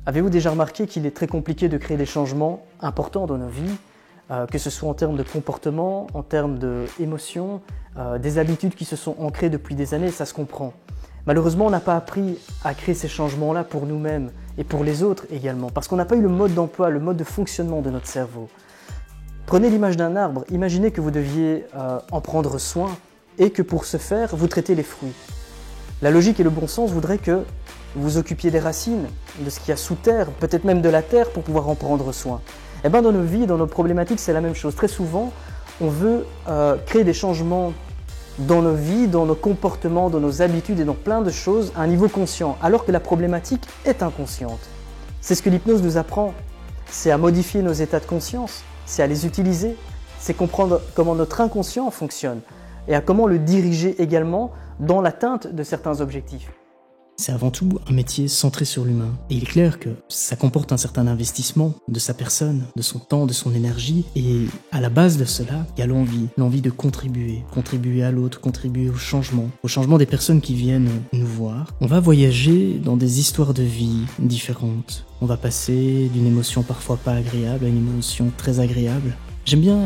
Avez-vous déjà remarqué qu'il est très compliqué de créer des changements importants dans nos vies, que ce soit en termes de comportement, en termes d'émotions, des habitudes qui se sont ancrées depuis des années, ça se comprend. Malheureusement, on n'a pas appris à créer ces changements-là pour nous-mêmes et pour les autres également, parce qu'on n'a pas eu le mode d'emploi, le mode de fonctionnement de notre cerveau. Prenez l'image d'un arbre, imaginez que vous deviez en prendre soin et que pour ce faire, vous traitez les fruits. La logique et le bon sens voudraient que vous vous occupiez des racines, de ce qu'il y a sous terre, peut-être même de la terre pour pouvoir en prendre soin. Et bien dans nos vies, dans nos problématiques, c'est la même chose. Très souvent, on veut créer des changements dans nos vies, dans nos comportements, dans nos habitudes et dans plein de choses à un niveau conscient, alors que la problématique est inconsciente. C'est ce que l'hypnose nous apprend, c'est à modifier nos états de conscience, c'est à les utiliser, c'est comprendre comment notre inconscient fonctionne et à comment le diriger également dans l'atteinte de certains objectifs. C'est avant tout un métier centré sur l'humain. Et il est clair que ça comporte un certain investissement de sa personne, de son temps, de son énergie. Et à la base de cela, il y a l'envie de contribuer à l'autre, contribuer au changement des personnes qui viennent nous voir. On va voyager dans des histoires de vie différentes. On va passer d'une émotion parfois pas agréable à une émotion très agréable. J'aime bien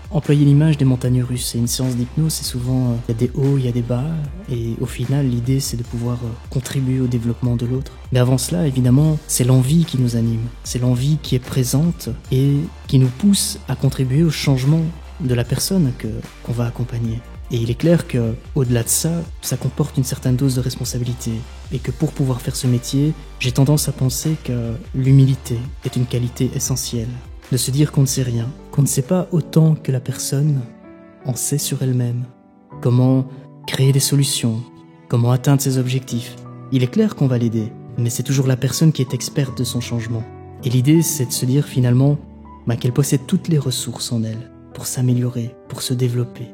employer l'image des montagnes russes. C'est une séance d'hypnose, c'est souvent, il y a des hauts, il y a des bas, et au final, l'idée, c'est de pouvoir contribuer au développement de l'autre. Mais avant cela, évidemment, c'est l'envie qui nous anime, c'est l'envie qui est présente et qui nous pousse à contribuer au changement de la personne qu'on va accompagner. Et il est clair que, au-delà de ça, ça comporte une certaine dose de responsabilité, et que pour pouvoir faire ce métier, j'ai tendance à penser que l'humilité est une qualité essentielle. De se dire qu'on ne sait rien, qu'on ne sait pas autant que la personne en sait sur elle-même. Comment créer des solutions, comment atteindre ses objectifs. Il est clair qu'on va l'aider, mais c'est toujours la personne qui est experte de son changement. Et l'idée, c'est de se dire finalement qu'elle possède toutes les ressources en elle pour s'améliorer, pour se développer.